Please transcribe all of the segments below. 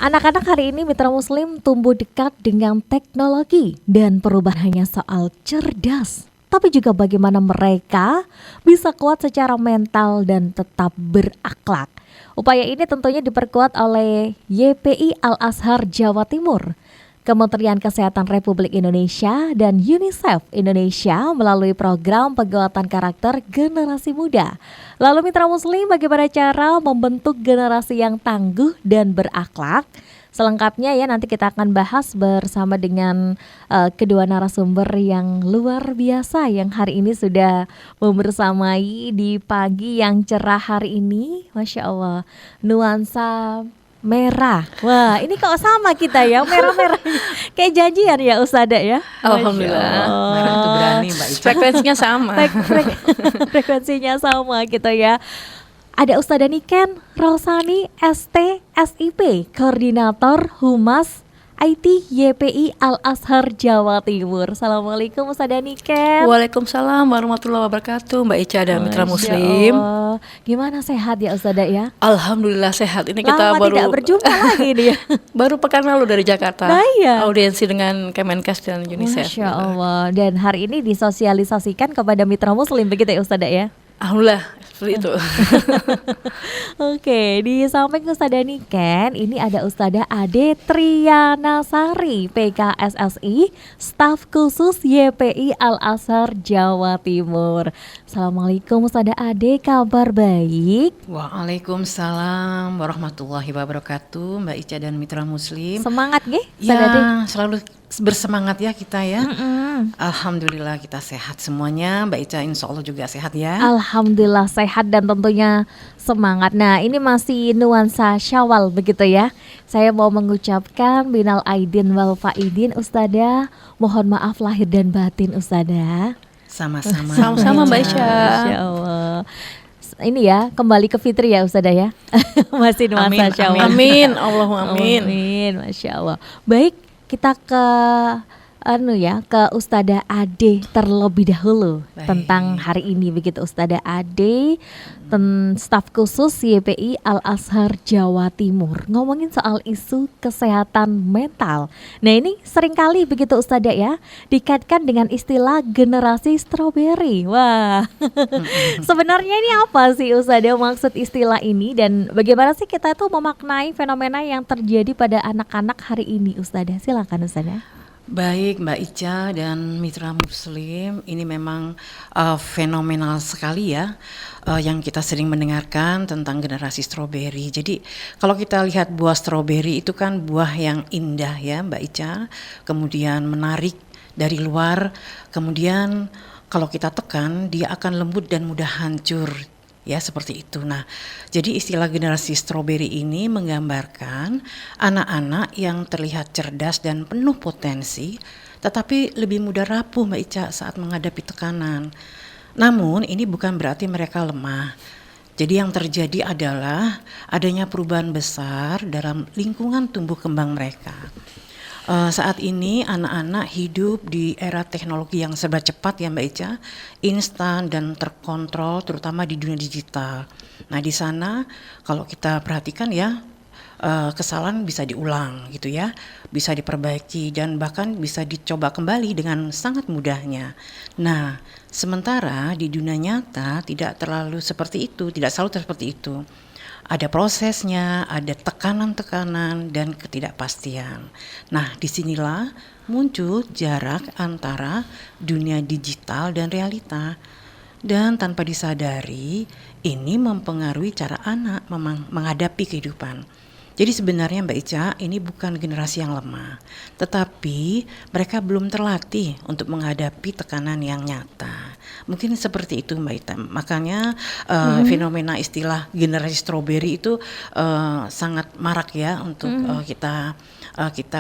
Anak-anak hari ini Mitra Muslim tumbuh dekat dengan teknologi dan perubahan hanya soal cerdas, tapi juga bagaimana mereka bisa kuat secara mental dan tetap berakhlak. Upaya ini tentunya diperkuat oleh YPI Al-Azhar Jawa Timur, Kementerian Kesehatan Republik Indonesia dan UNICEF Indonesia melalui program penguatan karakter generasi muda. Lalu Mitra Muslim, bagaimana cara membentuk generasi yang tangguh dan berakhlak? Selengkapnya ya nanti kita akan bahas bersama dengan kedua narasumber yang luar biasa yang hari ini sudah membersamai di pagi yang cerah hari ini. Masya Allah, nuansa merah. Wah, ini kok sama kita ya, merah-merah. Kayak janjian ya Ustadzah ya. Alhamdulillah. Merah itu berani Mbak Ica. Frekuensinya sama. Frekuensinya sama gitu ya. Ada Ustadzah Niken Rosani ST SIP, Koordinator Humas IT YPI Al-Azhar Jawa Timur. Assalamualaikum Ustadzah Niken. Waalaikumsalam warahmatullahi wabarakatuh Mbak Ica dan Mitra Muslim. Gimana, sehat ya Ustadzah ya? Alhamdulillah sehat. Ini kita Lama baru tidak berjumpa lagi nih ya. Baru pekan lalu dari Jakarta. Nah, iya. Audiensi dengan Kemenkes dan UNICEF. Masya Allah. Dan hari ini disosialisasikan kepada Mitra Muslim begitu ya Ustadzah ya? Alhamdulillah seperti itu. Oke, di samping Ustadzah Niken, ini ada Ustadzah Ade Triyanasari, PKSSI, staf khusus YPI Al-Azhar Jawa Timur. Assalamualaikum Ustadzah Ade, kabar baik? Waalaikumsalam warahmatullahi wabarakatuh Mbak Ica dan Mitra Muslim. Semangat nggih Ustadzah Ade? Ya, selalu bersemangat ya kita ya. Alhamdulillah kita sehat semuanya. Mbak Ica insya Allah juga sehat ya. Alhamdulillah sehat dan tentunya semangat. Nah, ini masih nuansa Syawal begitu ya. Saya mau mengucapkan minal aidin wal faidin Ustadzah. Mohon maaf lahir dan batin Ustadzah. Sama-sama. Sama-sama Mbak Ica. Masya Allah. Ini ya, kembali ke fitri ya Ustadzah ya. Masih nuansa Syawal. Amin. Allahumma amin. Amin. Masya Allah. Baik, kita ke ke Ustadzah Ade terlebih dahulu. Baik. Tentang hari ini begitu Ustadzah Ade, staf khusus YPI Al-Azhar Jawa Timur, ngomongin soal isu kesehatan mental. Nah, ini seringkali begitu Ustadzah ya dikaitkan dengan istilah generasi strawberry. Wah. Sebenarnya ini apa sih Ustadzah maksud istilah ini dan bagaimana sih kita tuh memaknai fenomena yang terjadi pada anak-anak hari ini Ustadzah? Silakan Ustadzah. Baik Mbak Ica dan Mitra Muslim, ini memang fenomenal sekali ya yang kita sering mendengarkan tentang generasi stroberi. Jadi kalau kita lihat buah stroberi itu kan buah yang indah ya Mbak Ica, kemudian menarik dari luar, kemudian kalau kita tekan dia akan lembut dan mudah hancur. Ya seperti itu. Nah, jadi istilah generasi stroberi ini menggambarkan anak-anak yang terlihat cerdas dan penuh potensi, tetapi lebih mudah rapuh Mbak Ica saat menghadapi tekanan. Namun ini bukan berarti mereka lemah. Jadi yang terjadi adalah adanya perubahan besar dalam lingkungan tumbuh kembang mereka. Saat ini anak-anak hidup di era teknologi yang serba cepat ya Mbak Ica, instan dan terkontrol terutama di dunia digital. Nah di sana kalau kita perhatikan ya kesalahan bisa diulang gitu ya, bisa diperbaiki dan bahkan bisa dicoba kembali dengan sangat mudahnya. Nah sementara di dunia nyata tidak terlalu seperti itu, tidak selalu seperti itu. Ada prosesnya, ada tekanan-tekanan dan ketidakpastian. Nah, disinilah muncul jarak antara dunia digital dan realita. Dan tanpa disadari, ini mempengaruhi cara anak menghadapi kehidupan. Jadi sebenarnya Mbak Ica, ini bukan generasi yang lemah, tetapi mereka belum terlatih untuk menghadapi tekanan yang nyata. Mungkin seperti itu Mbak Ita. Makanya fenomena istilah generasi strawberry itu sangat marak ya untuk kita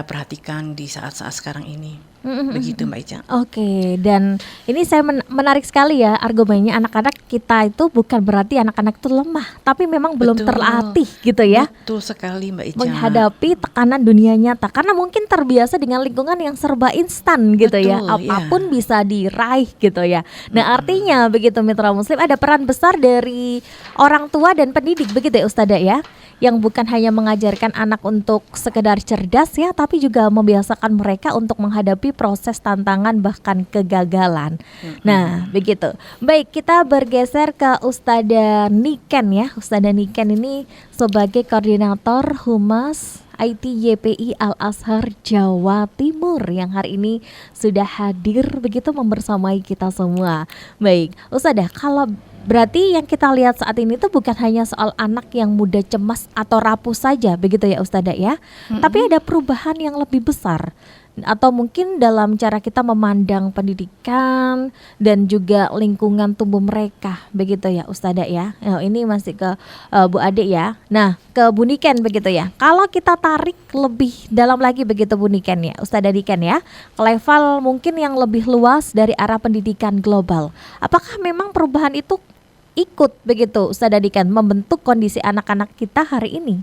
perhatikan di saat-saat sekarang ini. Begitu Mbak Ica. Oke, dan ini saya menarik sekali ya argumennya, anak-anak kita itu bukan berarti anak-anak itu lemah, tapi memang belum Betul. terlatih gitu ya. Betul sekali Mbak Ica. Menghadapi tekanan dunia nyata karena mungkin terbiasa dengan lingkungan yang serba instan gitu ya, Betul, apapun bisa diraih gitu ya. Nah artinya begitu Mitra Muslim, ada peran besar dari orang tua dan pendidik begitu ya Ustadzah ya, yang bukan hanya mengajarkan anak untuk sekedar cerdas ya, tapi juga membiasakan mereka untuk menghadapi proses tantangan bahkan kegagalan. Nah begitu. Baik, kita bergeser ke Ustadzah Niken ya. Ustadzah Niken ini sebagai koordinator Humas IT YPI Al Azhar Jawa Timur yang hari ini sudah hadir begitu membersamai kita semua. Baik, Ustadzah, kalau berarti yang kita lihat saat ini tuh bukan hanya soal anak yang mudah cemas atau rapuh saja begitu ya Ustadzah ya, tapi ada perubahan yang lebih besar. Atau mungkin dalam cara kita memandang pendidikan dan juga lingkungan tumbuh mereka begitu ya Ustadzah ya. Ini masih ke Bu Ade ya. Nah ke Bu Niken begitu ya. Kalau kita tarik lebih dalam lagi begitu Bu Niken ya, Ustadzah Niken ya, ke level mungkin yang lebih luas dari arah pendidikan global, apakah memang perubahan itu ikut begitu Ustadzah Niken membentuk kondisi anak-anak kita hari ini?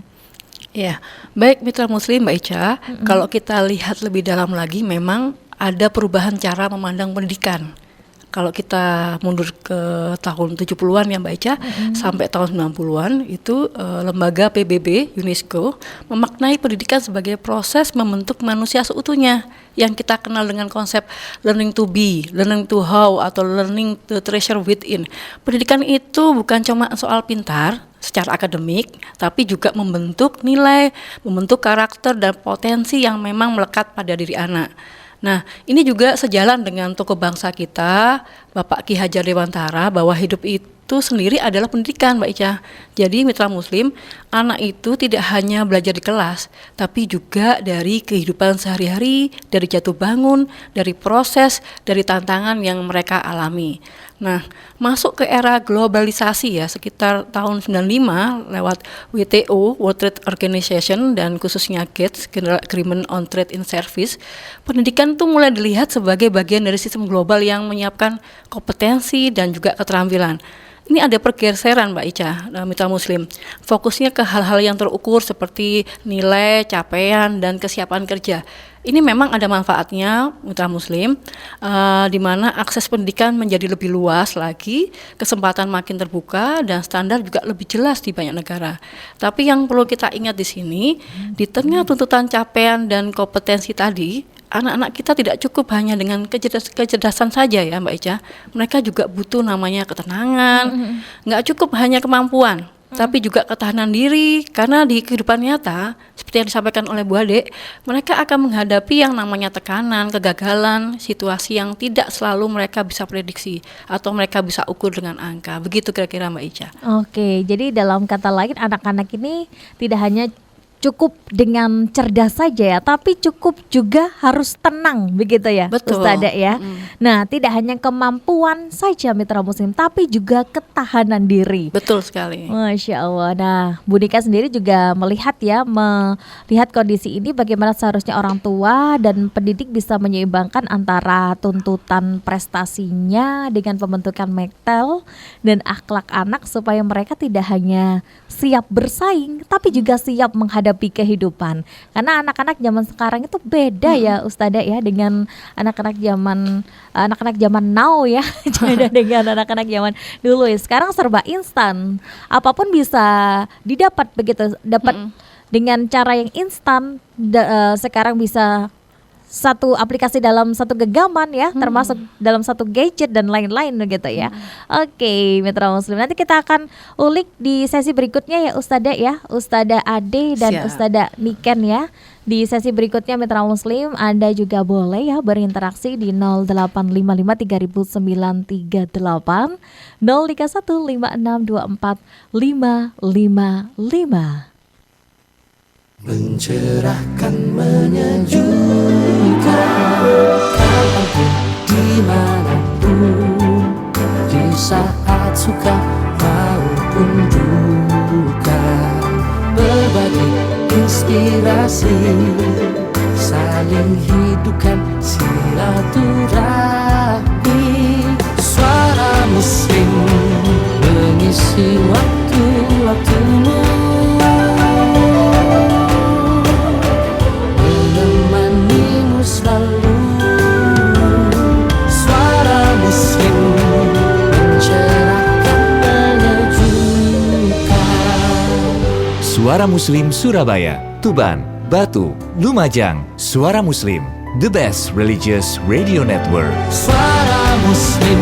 Ya, baik Mitra Muslim Mbak Ica, kalau kita lihat lebih dalam lagi memang ada perubahan cara memandang pendidikan. Kalau kita mundur ke tahun 70-an ya Mbak Ica, sampai tahun 90-an itu lembaga PBB UNESCO memaknai pendidikan sebagai proses membentuk manusia seutuhnya yang kita kenal dengan konsep learning to be, learning to how, atau learning to treasure within. Pendidikan itu bukan cuma soal pintar secara akademik, tapi juga membentuk nilai, membentuk karakter dan potensi yang memang melekat pada diri anak. Nah, ini juga sejalan dengan tokoh bangsa kita, Bapak Ki Hajar Dewantara, bahwa hidup itu sendiri adalah pendidikan, Mbak Ica. Jadi Mitra Muslim, anak itu tidak hanya belajar di kelas, tapi juga dari kehidupan sehari-hari, dari jatuh bangun, dari proses, dari tantangan yang mereka alami. Nah, masuk ke era globalisasi ya, sekitar tahun 95 lewat WTO, World Trade Organization, dan khususnya GATS, General Agreement on Trade in Service, pendidikan itu mulai dilihat sebagai bagian dari sistem global yang menyiapkan kompetensi dan juga keterampilan. Ini ada pergeseran Mbak Ica, Mitra Muslim. Fokusnya ke hal-hal yang terukur seperti nilai, capaian, dan kesiapan kerja. Ini memang ada manfaatnya Mitra Muslim, di mana akses pendidikan menjadi lebih luas lagi, kesempatan makin terbuka, dan standar juga lebih jelas di banyak negara. Tapi yang perlu kita ingat di sini, di tengah tuntutan capaian dan kompetensi tadi, anak-anak kita tidak cukup hanya dengan kecerdasan saja ya Mbak Ica. Mereka juga butuh namanya ketenangan, nggak cukup hanya kemampuan, tapi juga ketahanan diri, karena di kehidupan nyata seperti yang disampaikan oleh Bu Ade, mereka akan menghadapi yang namanya tekanan, kegagalan, situasi yang tidak selalu mereka bisa prediksi atau mereka bisa ukur dengan angka. Begitu kira-kira Mbak Ica. Oke, jadi dalam kata lain anak-anak ini tidak hanya cukup dengan cerdas saja ya, tapi cukup juga harus tenang begitu ya, Betul. Ustadzah ya. Nah, tidak hanya kemampuan saja Mitra Muslim, tapi juga ketahanan diri. Betul sekali. Masya Allah. Nah, Bu Nika sendiri juga melihat kondisi ini bagaimana seharusnya orang tua dan pendidik bisa menyeimbangkan antara tuntutan prestasinya dengan pembentukan mental dan akhlak anak supaya mereka tidak hanya siap bersaing, tapi juga siap menghadapi kehidupan. Karena anak-anak zaman sekarang itu beda ya Ustadzah ya dengan anak-anak zaman now ya. Beda dengan anak-anak zaman dulu ya. Sekarang serba instan. Apapun bisa didapat begitu, dapat dengan cara yang instan. Sekarang bisa satu aplikasi dalam satu genggaman ya, termasuk dalam satu gadget dan lain-lain gitu ya. Oke, Mitra Muslim. Nanti kita akan ulik di sesi berikutnya ya Ustadzah ya, Ustadzah Ade dan Siap. Ustadzah Niken ya. Di sesi berikutnya Mitra Muslim Anda juga boleh ya berinteraksi di 0855 3938 031 5624 555. Mencerahkan, menyejukkan, kapanpun, dimanapun, di saat suka maupun duka, berbagi inspirasi saling hidupkan silaturahmi. Suara Muslim mengisi waktu-waktumu, menemanimu selalu. Suara Muslim mencerahkan, menyejukkan. Suara Muslim Surabaya, Tuban, Batu, Lumajang. Suara Muslim, the best religious radio network. Suara Muslim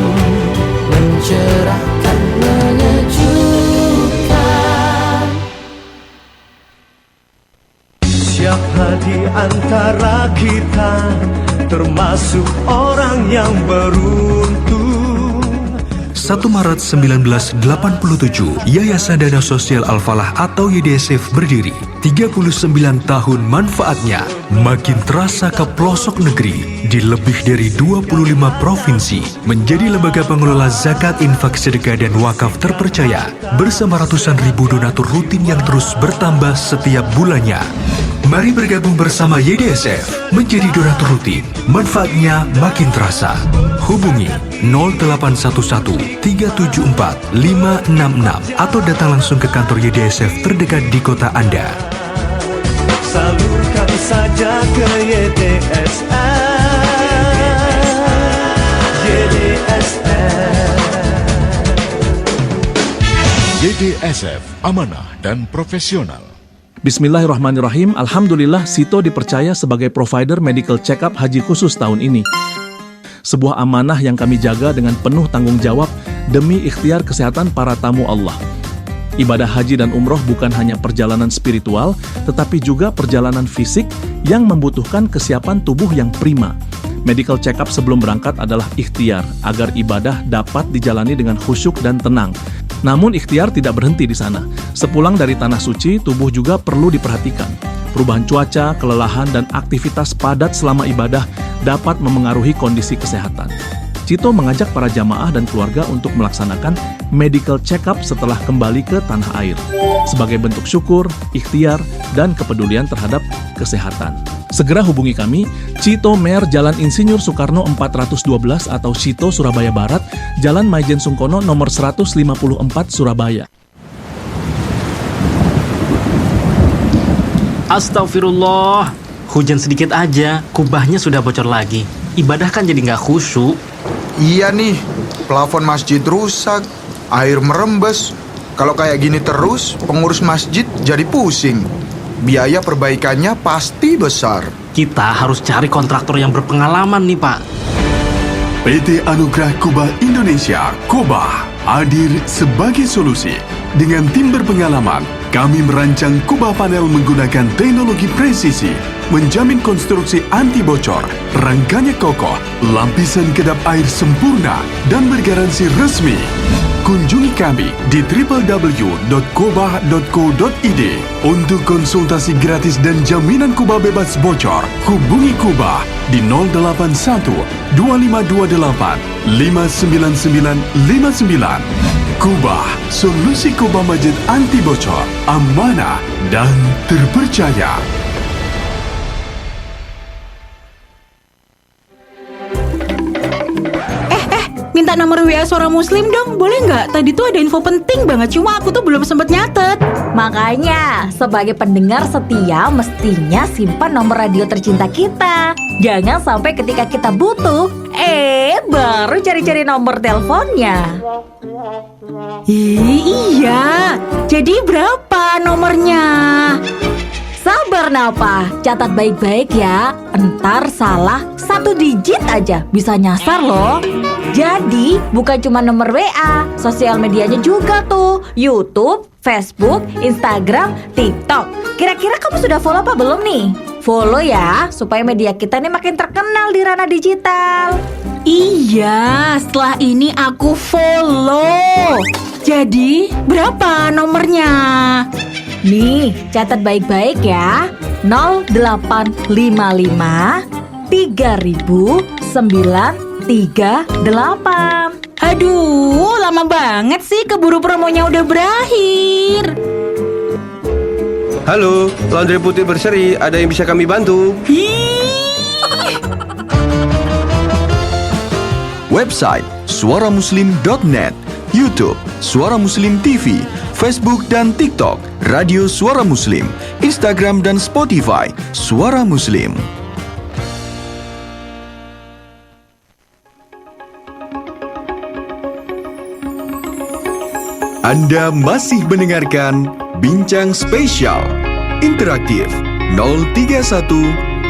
mencerahkan, menyejukkan. Siapa di antara kita termasuk orang yang beruntung? 1 Maret 1987, Yayasan Dana Sosial Al-Falah atau YDSF berdiri. 39 tahun manfaatnya makin terasa ke pelosok negeri di lebih dari 25 provinsi, menjadi lembaga pengelola zakat, infak, sedekah, dan wakaf terpercaya bersama ratusan ribu donatur rutin yang terus bertambah setiap bulannya. Mari bergabung bersama YDSF menjadi donatur rutin. Manfaatnya makin terasa. Hubungi 0811 374 566 atau datang langsung ke kantor YDSF terdekat di kota Anda. Salurkan saja ke YDSF. YDSF, amanah dan profesional. Bismillahirrahmanirrahim. Alhamdulillah, Sito dipercaya sebagai provider medical check-up haji khusus tahun ini. Sebuah amanah yang kami jaga dengan penuh tanggung jawab demi ikhtiar kesehatan para tamu Allah. Ibadah haji dan umroh bukan hanya perjalanan spiritual, tetapi juga perjalanan fisik yang membutuhkan kesiapan tubuh yang prima. Medical check-up sebelum berangkat adalah ikhtiar agar ibadah dapat dijalani dengan khusyuk dan tenang. Namun ikhtiar tidak berhenti di sana. Sepulang dari tanah suci, tubuh juga perlu diperhatikan. Perubahan cuaca, kelelahan, dan aktivitas padat selama ibadah dapat memengaruhi kondisi kesehatan. Cito mengajak para jamaah dan keluarga untuk melaksanakan medical check-up setelah kembali ke tanah air, sebagai bentuk syukur, ikhtiar, dan kepedulian terhadap kesehatan. Segera hubungi kami, Cito Mer, Jalan Insinyur Soekarno 412 atau Cito Surabaya Barat, Jalan Maijen Sungkono nomor 154 Surabaya. Astagfirullah, hujan sedikit aja, kubahnya sudah bocor lagi. Ibadah kan jadi nggak khusyuk. Iya nih, plafon masjid rusak, air merembes. Kalau kayak gini terus, pengurus masjid jadi pusing. Biaya perbaikannya pasti besar. Kita harus cari kontraktor yang berpengalaman nih, Pak. PT Anugerah Kubah Indonesia, Kubah, hadir sebagai solusi. Dengan tim berpengalaman, kami merancang kubah panel menggunakan teknologi presisi, menjamin konstruksi anti bocor, rangkanya kokoh, lapisan kedap air sempurna, dan bergaransi resmi. Kunjungi kami di www.kubah.co.id. Untuk konsultasi gratis dan jaminan kubah bebas bocor, hubungi Kubah di 081 2528 59959. Kubah, solusi kubah masjid anti bocor, amanah dan terpercaya. Minta nomor WA Suara Muslim dong, boleh nggak? Tadi tuh ada info penting banget, cuma aku tuh belum sempet nyatet. Makanya, sebagai pendengar setia, mestinya simpan nomor radio tercinta kita. Jangan sampai ketika kita butuh, baru cari-cari nomor teleponnya. Iya, jadi berapa nomornya? Sabar Napa, catat baik-baik ya. Entar salah 1 digit aja bisa nyasar loh. Jadi bukan cuma nomor WA, sosial medianya juga tuh. YouTube, Facebook, Instagram, TikTok. Kira-kira kamu sudah follow apa belum nih? Follow ya, supaya media kita nih makin terkenal di ranah digital. Iya, setelah ini aku follow. Jadi berapa nomornya? Nih, catat baik-baik ya. 0855 300938. Aduh, lama banget sih, keburu promonya udah berakhir. Halo, Laundry Putih Berseri, ada yang bisa kami bantu? Hi, website suaramuslim.net, YouTube Suara Muslim TV, Facebook dan TikTok Radio Suara Muslim, Instagram dan Spotify Suara Muslim. Anda masih mendengarkan Bincang Spesial Interaktif 031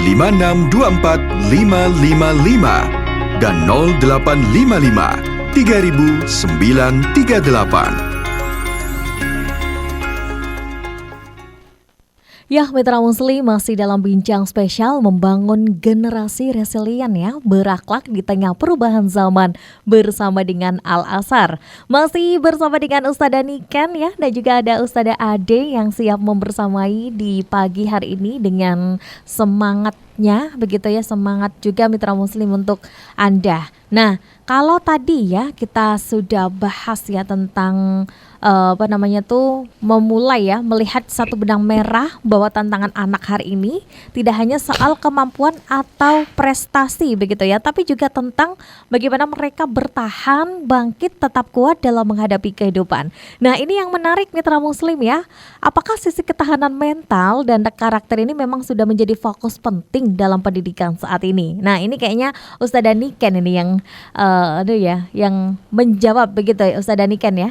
5624 555 dan 0855 3938. Ya, Mitra Muslim masih dalam bincang spesial membangun generasi resilient ya, berakhlak di tengah perubahan zaman bersama dengan Al-Azhar. Masih bersama dengan Ustadzah Niken ya, dan juga ada Ustadzah Ade yang siap membersamai di pagi hari ini dengan semangatnya, begitu ya, semangat juga Mitra Muslim untuk Anda. Nah, kalau tadi ya kita sudah bahas ya tentang memulai ya melihat satu benang merah bahwa tantangan anak hari ini tidak hanya soal kemampuan atau prestasi begitu ya, tapi juga tentang bagaimana mereka bertahan, bangkit, tetap kuat dalam menghadapi kehidupan. Nah, ini yang menarik Mitra Muslim ya. Apakah sisi ketahanan mental dan karakter ini memang sudah menjadi fokus penting dalam pendidikan saat ini? Nah, ini kayaknya Ustadzah Niken ini yang yang menjawab begitu ya, Ustadzah Niken ya.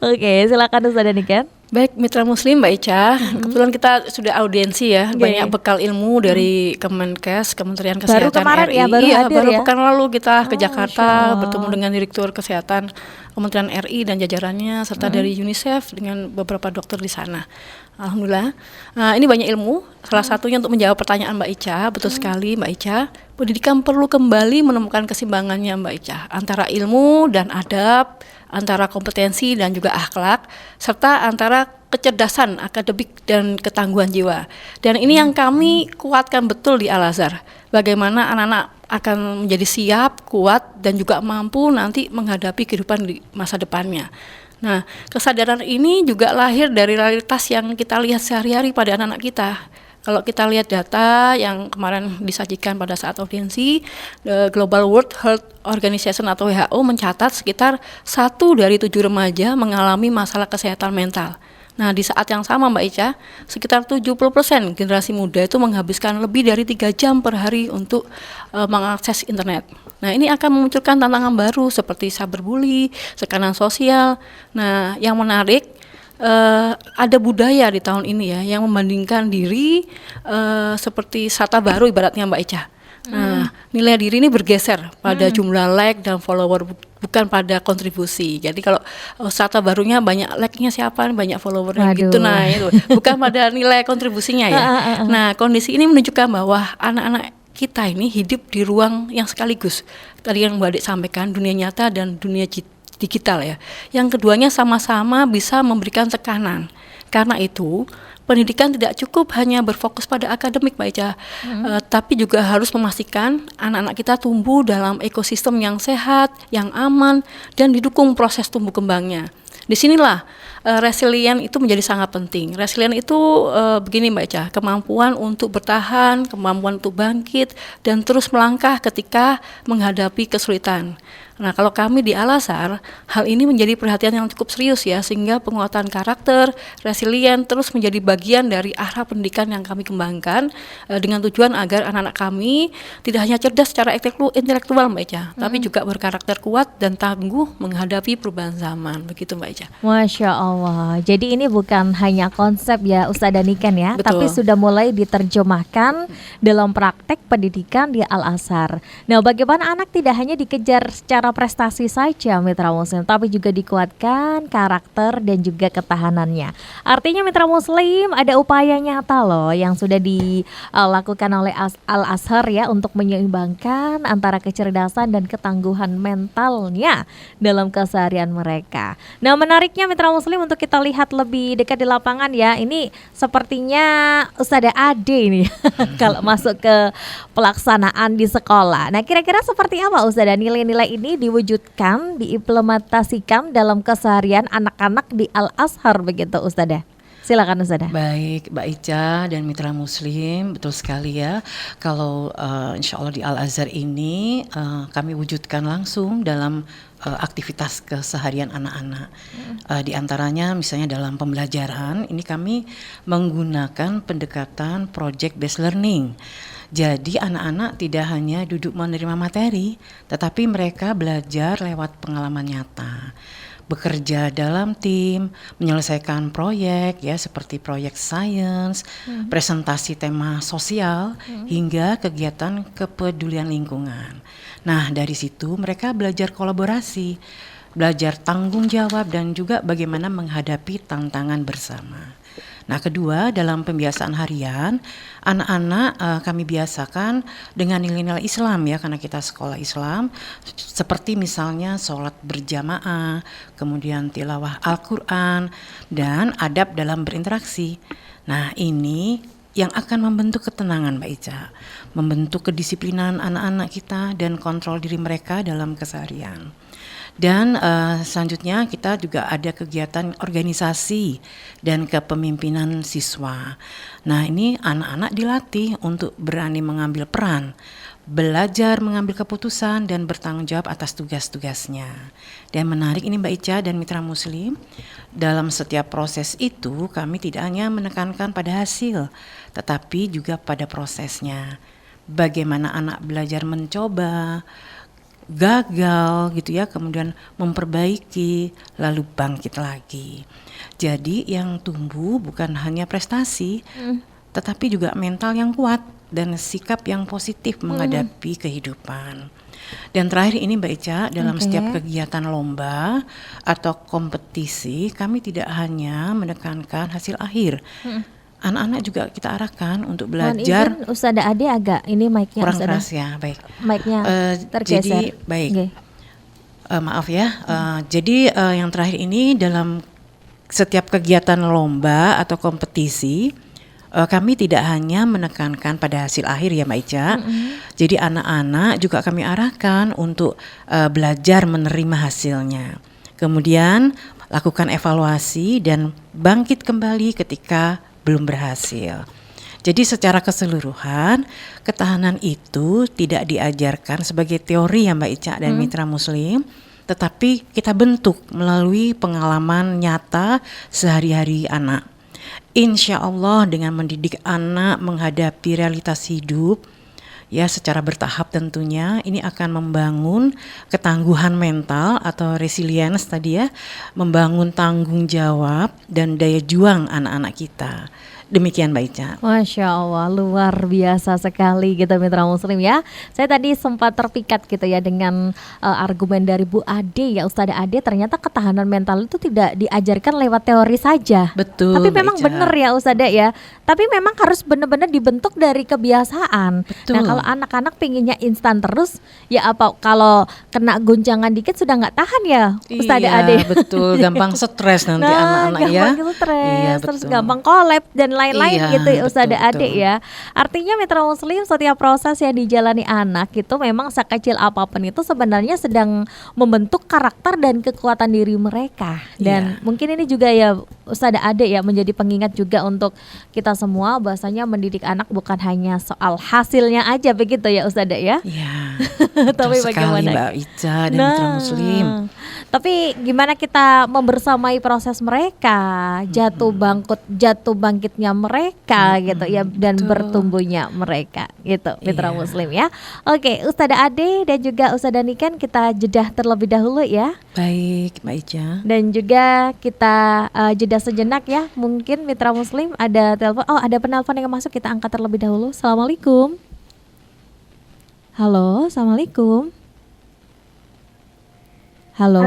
Oke, silakan Ustadzah Niken. Baik, Mitra Muslim Mbak Ica, kebetulan kita sudah audiensi ya, banyak bekal ilmu dari Kemenkes, Kementerian Kesehatan baru kemarin RI. Ya, baru pekan lalu kita ke Jakarta bertemu dengan Direktur Kesehatan Kementerian RI dan jajarannya, serta dari UNICEF dengan beberapa dokter di sana. Alhamdulillah. Nah, ini banyak ilmu. Salah satunya untuk menjawab pertanyaan Mbak Ica, betul sekali Mbak Ica. Pendidikan perlu kembali menemukan keseimbangannya Mbak Ica, antara ilmu dan adab, antara kompetensi dan juga akhlak, serta antara kecerdasan akademik dan ketangguhan jiwa. Dan ini yang kami kuatkan betul di Al-Azhar. Bagaimana anak-anak akan menjadi siap, kuat, dan juga mampu nanti menghadapi kehidupan di masa depannya. Nah, kesadaran ini juga lahir dari realitas yang kita lihat sehari-hari pada anak-anak kita. Kalau kita lihat data yang kemarin disajikan pada saat audiensi, Global World Health Organization atau WHO mencatat sekitar 1 dari 7 remaja mengalami masalah kesehatan mental. Nah, di saat yang sama Mbak Ica, sekitar 70% generasi muda itu menghabiskan lebih dari 3 jam per hari untuk mengakses internet. Nah, ini akan memunculkan tantangan baru seperti cyberbully, tekanan sosial. Nah, yang menarik, ada budaya di tahun ini ya yang membandingkan diri seperti strata baru ibaratnya Mbak Ica. Nah, nilai diri ini bergeser pada jumlah like dan follower, bukan pada kontribusi. Jadi kalau strata barunya banyak like-nya siapa, banyak followernya gitu. Nah, itu bukan pada nilai kontribusinya ya. Nah, kondisi ini menunjukkan bahwa anak-anak kita ini hidup di ruang yang sekaligus. Tadi yang Mbak Adik sampaikan, dunia nyata dan dunia digital ya. Yang keduanya sama-sama bisa memberikan tekanan. Karena itu, pendidikan tidak cukup hanya berfokus pada akademik Mbak Ica, tapi juga harus memastikan anak-anak kita tumbuh dalam ekosistem yang sehat, yang aman, dan didukung proses tumbuh kembangnya. Disinilah resilient itu menjadi sangat penting. Resilient itu begini Mbak Ica, kemampuan untuk bertahan, kemampuan untuk bangkit, dan terus melangkah ketika menghadapi kesulitan. Nah, kalau kami di Al-Azhar, hal ini menjadi perhatian yang cukup serius ya, sehingga penguatan karakter, resilient terus menjadi bagian dari arah pendidikan yang kami kembangkan dengan tujuan agar anak-anak kami tidak hanya cerdas secara intelektual Mbak Ica, tapi juga berkarakter kuat dan tangguh menghadapi perubahan zaman. Begitu Mbak Ica. Masya Allah. Jadi ini bukan hanya konsep ya Ustadzah Niken ya, Betul. tapi sudah mulai diterjemahkan dalam praktek pendidikan di Al-Azhar. Nah, bagaimana anak tidak hanya dikejar secara prestasi saja Mitra Muslim, tapi juga dikuatkan karakter dan juga ketahanannya. Artinya Mitra Muslim ada upaya nyata loh yang sudah dilakukan oleh Al-Azhar ya untuk menyeimbangkan antara kecerdasan dan ketangguhan mentalnya dalam keseharian mereka. Nah, menariknya Mitra Muslim untuk kita lihat lebih dekat di lapangan ya. Ini sepertinya Ustadzah Ade ini kalau masuk ke pelaksanaan di sekolah. Nah, kira-kira seperti apa Ustadzah nilai-nilai ini diwujudkan, diimplementasikan dalam keseharian anak-anak di Al-Azhar begitu Ustadzah? Silakan Ustazah. Baik, Mbak Ica dan mitra Muslim, betul sekali ya. Kalau insya Allah di Al-Azhar ini kami wujudkan langsung dalam aktivitas keseharian anak-anak. Di antaranya misalnya dalam pembelajaran, ini kami menggunakan pendekatan project based learning. Jadi anak-anak tidak hanya duduk menerima materi, tetapi mereka belajar lewat pengalaman nyata. Bekerja dalam tim, menyelesaikan proyek ya seperti proyek sains, presentasi tema sosial, hingga kegiatan kepedulian lingkungan. Nah, dari situ mereka belajar kolaborasi, belajar tanggung jawab dan juga bagaimana menghadapi tantangan bersama. Nah, kedua, dalam pembiasaan harian, anak-anak kami biasakan dengan nilai-nilai Islam ya, karena kita sekolah Islam, seperti misalnya sholat berjamaah, kemudian tilawah Al-Quran, dan adab dalam berinteraksi. Nah, ini yang akan membentuk ketenangan Mbak Ica, membentuk kedisiplinan anak-anak kita dan kontrol diri mereka dalam keseharian. Dan selanjutnya kita juga ada kegiatan organisasi dan kepemimpinan siswa. Nah, ini anak-anak dilatih untuk berani mengambil peran, belajar mengambil keputusan dan bertanggung jawab atas tugas-tugasnya. Dan menarik ini Mbak Ica dan mitra Muslim, dalam setiap proses itu kami tidak hanya menekankan pada hasil, tetapi juga pada prosesnya. Bagaimana anak belajar mencoba, gagal gitu ya, kemudian memperbaiki, lalu bangkit lagi. Jadi yang tumbuh bukan hanya prestasi, tetapi juga mental yang kuat dan sikap yang positif menghadapi kehidupan. Dan terakhir ini Mbak Ica, dalam setiap kegiatan lomba atau kompetisi, kami tidak hanya menekankan hasil akhir. Anak-anak juga kita arahkan untuk belajar. Mohon izin Ustazah Ade agak ini mic-nya kurang Ustazah. keras ya, baik. Mic-nya tergeser. Jadi baik. Maaf ya. Jadi yang terakhir ini dalam setiap kegiatan lomba atau kompetisi, kami tidak hanya menekankan pada hasil akhir ya Mbak Ica. Jadi anak-anak juga kami arahkan untuk belajar menerima hasilnya. Kemudian lakukan evaluasi dan bangkit kembali ketika belum berhasil. Jadi secara keseluruhan ketahanan itu tidak diajarkan sebagai teori ya Mbak Ica dan mitra Muslim, tetapi kita bentuk melalui pengalaman nyata sehari-hari anak. Insya Allah dengan mendidik anak menghadapi realitas hidup ya secara bertahap tentunya, ini akan membangun ketangguhan mental atau resilience tadi ya, membangun tanggung jawab dan daya juang anak-anak kita. Demikian Mbak Ica. Masya Allah, luar biasa sekali gitu mitra Muslim ya. Saya tadi sempat terpikat gitu ya dengan argumen dari Bu Ade ya, Ustazah Ade, ternyata ketahanan mental itu tidak diajarkan lewat teori saja. Betul. Tapi Mbak memang Ica. benar ya Ustazah ya. Tapi memang harus benar-benar dibentuk dari kebiasaan. Betul. Nah kalau anak-anak pinginnya instan terus, ya apa kalau kena guncangan dikit sudah nggak tahan ya Ustazah Ade. Betul, gampang stres nanti anak-anak ya. Gampang stres, Iya, terus betul. gampang collab dan lain-lain Iya, gitu ya Ustazah betul, Ade betul. ya. Artinya mitra Muslim setiap proses yang dijalani anak itu memang sekecil apapun itu sebenarnya sedang membentuk karakter dan kekuatan diri mereka. Dan mungkin ini juga ya Ustazah Ade ya menjadi pengingat juga untuk kita semua, bahwasanya mendidik anak bukan hanya soal hasilnya aja begitu ya Ustazah ya. Iya. Tapi Betul sekali bagaimana? Mbak Ica dan mitra Muslim. Tapi gimana kita membersamai proses mereka, jatuh bangkitnya mereka gitu ya, dan bertumbuhnya mereka gitu mitra Muslim ya. Oke, Ustazah Ade dan juga Ustazah Niken, kita jeda terlebih dahulu ya. Baik Mbak Ica. Dan juga kita jeda sejenak ya. Mungkin mitra Muslim ada telepon. Oh, ada penelpon yang masuk, kita angkat terlebih dahulu. Assalamualaikum. Halo, assalamualaikum. Halo.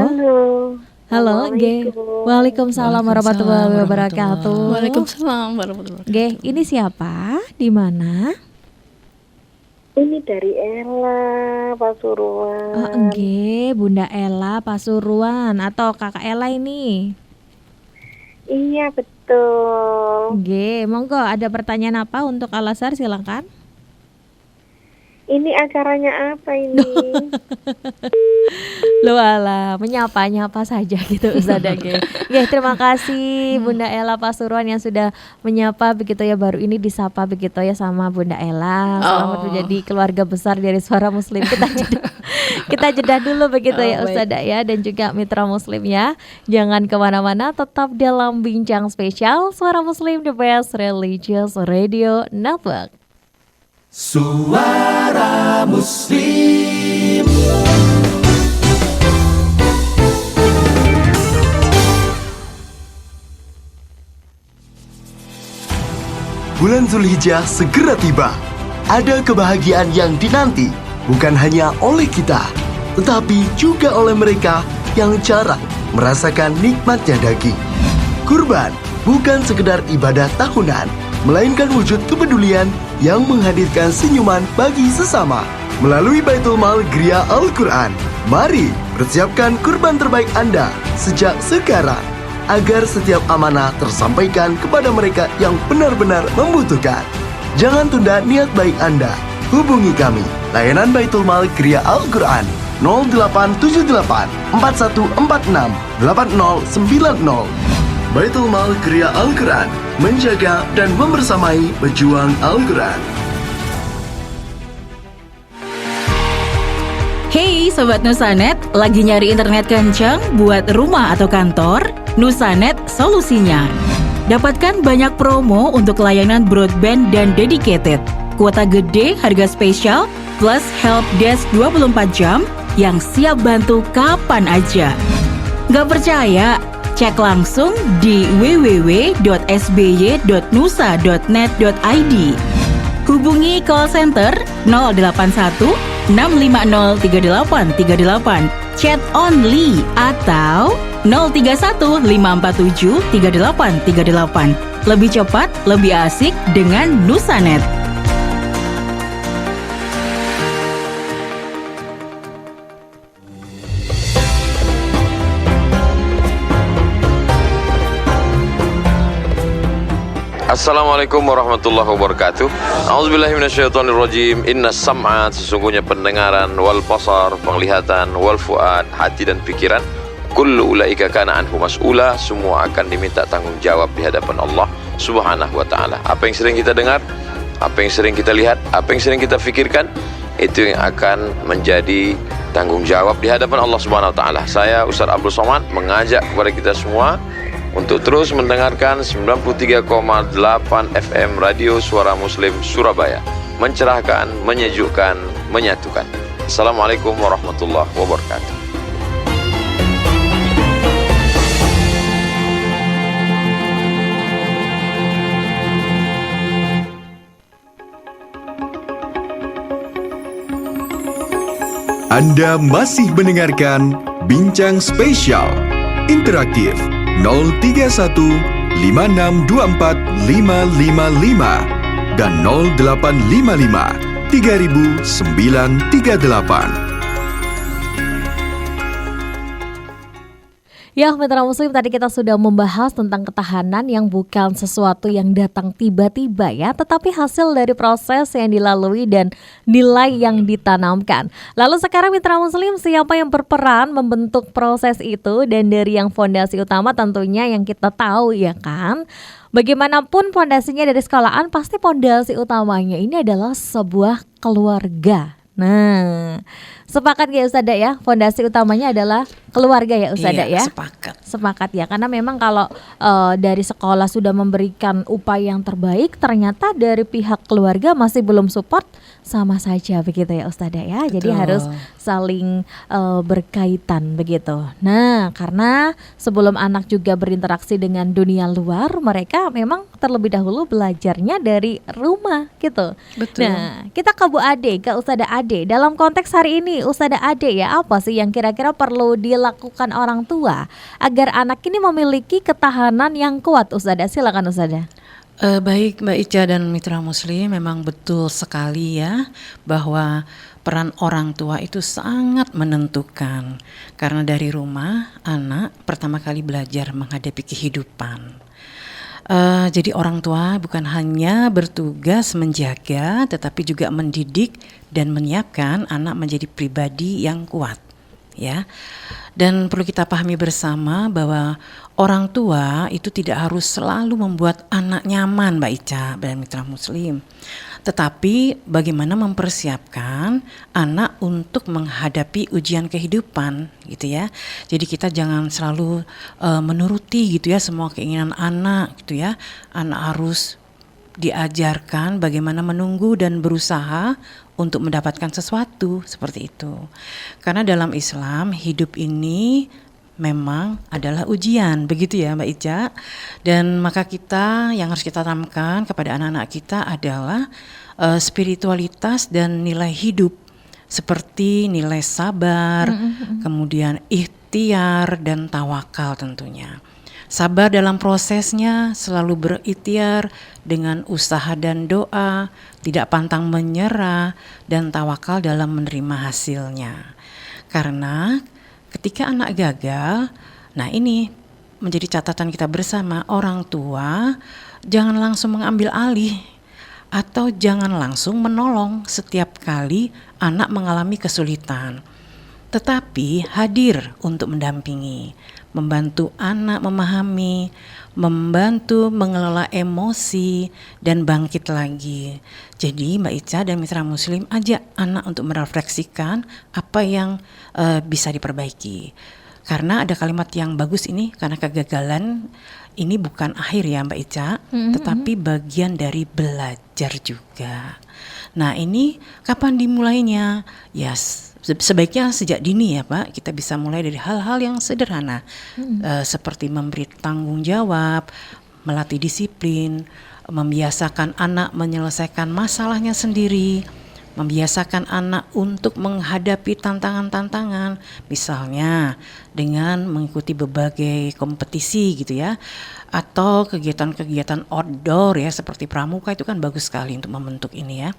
Halo, Ge. Waalaikumsalam warahmatullahi wabarakatuh. Waalaikumsalam warahmatullahi wabarakatuh. Ge, ini siapa? Di mana? Ini dari Ella Pasuruan. Oh, Ge, Bunda Ella Pasuruan atau Kakak Ella ini? Iya, betul. Ge, monggo ada pertanyaan apa untuk Al-Azhar, silakan. Ini acaranya apa ini? Lu alah, menyapa saja gitu Ustazah Ge. Ya, terima kasih Bunda Ella Pasuruan yang sudah menyapa begitu ya, baru ini disapa begitu ya sama Bunda Ella. Selamat menjadi keluarga besar dari Suara Muslim. Kita jeda dulu begitu ya Ustazah ya, dan juga mitra Muslim ya. Jangan kemana-mana, tetap dalam bincang spesial Suara Muslim, The Best Religious Radio Network. Suara Muslim. Bulan Zulhijjah segera tiba. Ada kebahagiaan yang dinanti, bukan hanya oleh kita, tetapi juga oleh mereka yang jarang merasakan nikmatnya daging. Kurban bukan sekedar ibadah tahunan, melainkan wujud kepedulian yang menghadirkan senyuman bagi sesama. Melalui Baitul Mal Gria Al-Quran, mari persiapkan kurban terbaik Anda sejak sekarang, agar setiap amanah tersampaikan kepada mereka yang benar-benar membutuhkan. Jangan tunda niat baik Anda. Hubungi kami, layanan Baitul Mal Gria Al-Quran 0878 4146 8090. Baitul Mal Gria Al-Quran, menjaga dan membersamai pejuang Al-Quran. Hey Sobat Nusanet, lagi nyari internet kencang buat rumah atau kantor? Nusanet solusinya. Dapatkan banyak promo untuk layanan broadband dan dedicated. Kuota gede, harga spesial, plus help desk 24 jam yang siap bantu kapan aja. Gak percaya? Cek langsung di www.sby.nusa.net.id. Hubungi call center 081 650 3838, chat only, atau 031 547 3838. Lebih cepat, lebih asik dengan Nusanet. Assalamualaikum warahmatullahi wabarakatuh. A'udzubillahi minasyaitonirrajim. Innas sam'a, sesungguhnya pendengaran, wal basar, penglihatan, wal fuad, hati dan pikiran, kullu ulaika kana anhu mas'ula, semua akan diminta tanggung jawab di hadapan Allah Subhanahu wa taala. Apa yang sering kita dengar, apa yang sering kita lihat, apa yang sering kita fikirkan, itu yang akan menjadi tanggung jawab di hadapan Allah Subhanahu wa taala. Saya Ustaz Abdul Somad mengajak kepada kita semua untuk terus mendengarkan 93,8 FM Radio Suara Muslim Surabaya, mencerahkan, menyejukkan, menyatukan. Assalamualaikum warahmatullahi wabarakatuh. Anda masih mendengarkan Bincang Spesial Interaktif 031 5624 555 dan 0855 3938. Ya, mitra Muslim, tadi kita sudah membahas tentang ketahanan yang bukan sesuatu yang datang tiba-tiba ya, tetapi hasil dari proses yang dilalui dan nilai yang ditanamkan. Lalu sekarang mitra Muslim, siapa yang berperan membentuk proses itu? Dan dari yang fondasi utama tentunya yang kita tahu ya kan, bagaimanapun fondasinya dari sekolahan, pasti fondasi utamanya ini adalah sebuah keluarga. Nah, sepakat ya Ustazah ya, fondasi utamanya adalah keluarga ya Ustazah ya. Sepakat ya, karena memang kalau dari sekolah sudah memberikan upaya yang terbaik, ternyata dari pihak keluarga masih belum support, sama saja begitu ya Ustazah ya. Jadi harus saling berkaitan begitu. Nah, karena sebelum anak juga berinteraksi dengan dunia luar, mereka memang terlebih dahulu belajarnya dari rumah gitu. Betul. Nah, kita ke Bu Ade, ke Ustazah Ade. Dalam konteks hari ini Ustazah Ade ya, apa sih yang kira-kira perlu dilakukan orang tua agar anak ini memiliki ketahanan yang kuat? Ustazah, silakan Ustazah. Baik Mbak Ica dan mitra Muslim, memang betul sekali ya bahwa peran orang tua itu sangat menentukan, karena dari rumah anak pertama kali belajar menghadapi kehidupan. Jadi orang tua bukan hanya bertugas menjaga, tetapi juga mendidik dan menyiapkan anak menjadi pribadi yang kuat, ya. Dan perlu kita pahami bersama bahwa orang tua itu tidak harus selalu membuat anak nyaman, Mbak Ica dan mitra muslim. Tetapi bagaimana mempersiapkan anak untuk menghadapi ujian kehidupan, gitu ya. Jadi kita jangan selalu menuruti gitu ya semua keinginan anak, gitu ya. Anak harus diajarkan bagaimana menunggu dan berusaha untuk mendapatkan sesuatu, seperti itu. Karena dalam Islam hidup ini memang adalah ujian, begitu ya Mbak Ica. Dan maka kita yang harus kita tanamkan kepada anak-anak kita adalah spiritualitas dan nilai hidup, seperti nilai sabar, kemudian ikhtiar dan tawakal tentunya. Sabar dalam prosesnya, selalu berikhtiar dengan usaha dan doa, tidak pantang menyerah, dan tawakal dalam menerima hasilnya. Karena ketika anak gagal, nah ini menjadi catatan kita bersama, orang tua jangan langsung mengambil alih atau jangan langsung menolong setiap kali anak mengalami kesulitan. Tetapi hadir untuk mendampingi, membantu anak memahami, membantu mengelola emosi, dan bangkit lagi. Jadi Mbak Ica dan mitra muslim ajak anak untuk merefleksikan apa yang bisa diperbaiki. Karena ada kalimat yang bagus ini, karena kegagalan ini bukan akhir ya Mbak Ica, tetapi bagian dari belajar juga. Nah ini kapan dimulainya? Ya sebaiknya sejak dini ya Pak, kita bisa mulai dari hal-hal yang sederhana, seperti memberi tanggung jawab, melatih disiplin, membiasakan anak menyelesaikan masalahnya sendiri, membiasakan anak untuk menghadapi tantangan-tantangan, misalnya dengan mengikuti berbagai kompetisi gitu ya, atau kegiatan-kegiatan outdoor ya seperti pramuka, itu kan bagus sekali untuk membentuk ini ya.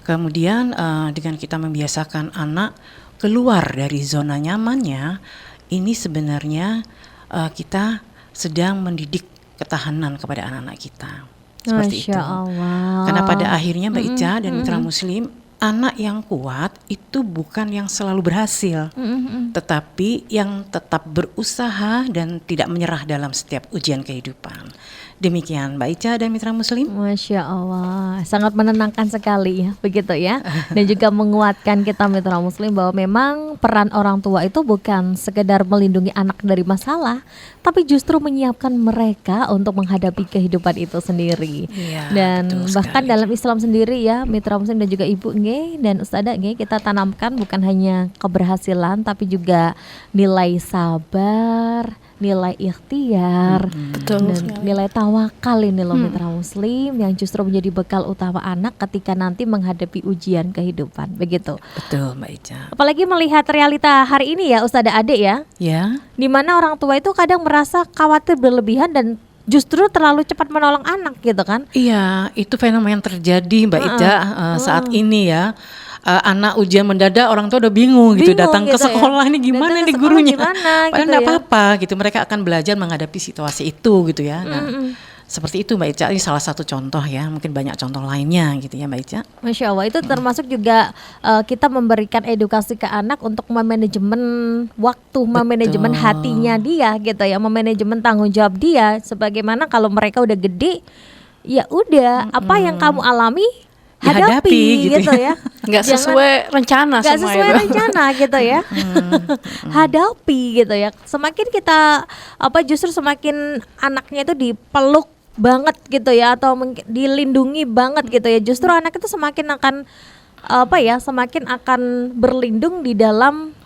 Kemudian dengan kita membiasakan anak keluar dari zona nyamannya, ini sebenarnya kita sedang mendidik ketahanan kepada anak-anak kita. Seperti Masya itu. Allah. Karena pada akhirnya Mbak Ica dan mitra muslim, anak yang kuat itu bukan yang selalu berhasil, tetapi yang tetap berusaha dan tidak menyerah dalam setiap ujian kehidupan. Demikian Mbak Ica dan mitra muslim. Masya Allah, sangat menenangkan sekali ya, begitu ya. Dan juga menguatkan kita mitra muslim bahwa memang peran orang tua itu bukan sekedar melindungi anak dari masalah, tapi justru menyiapkan mereka untuk menghadapi kehidupan itu sendiri. Iya, Dan betul bahkan sekali. dalam Islam sendiri ya, mitra muslim dan juga ibu nge dan ustadzah nge, kita tanamkan bukan hanya keberhasilan tapi juga nilai sabar, nilai ikhtiar, Betul dan sekali. nilai tawakal ini loh mitra muslim yang justru menjadi bekal utama anak ketika nanti menghadapi ujian kehidupan, begitu. Betul Mbak Ica. Apalagi melihat realita hari ini ya Ustadzah Ade ya, Ya. di mana orang tua itu kadang merasa khawatir berlebihan dan justru terlalu cepat menolong anak gitu kan. Iya, itu fenomena yang terjadi Mbak Ica saat ini ya. Anak ujian mendadak, orang tua udah bingung gitu, datang ke gitu ya. sekolah ini gimana Datang ke nih sekolah gurunya. gimana Padahal gitu nggak ya. apa-apa gitu, mereka akan belajar menghadapi situasi itu gitu ya. Nah, seperti itu Mbak Ica, ini salah satu contoh ya, mungkin banyak contoh lainnya gitu ya Mbak Ica. Masya Allah, itu termasuk juga kita memberikan edukasi ke anak untuk memanajemen waktu, memanajemen hatinya dia gitu ya, memanajemen tanggung jawab dia. Sebagaimana kalau mereka udah gede, ya udah apa yang kamu alami hadapi gitu ya. Nggak Jangan- sesuai rencana nggak semua sesuai itu. rencana gitu ya. Hadapi gitu ya. Semakin kita justru semakin anaknya itu dipeluk banget gitu ya, atau dilindungi banget gitu ya, justru anak itu semakin akan semakin akan berlindung di dalam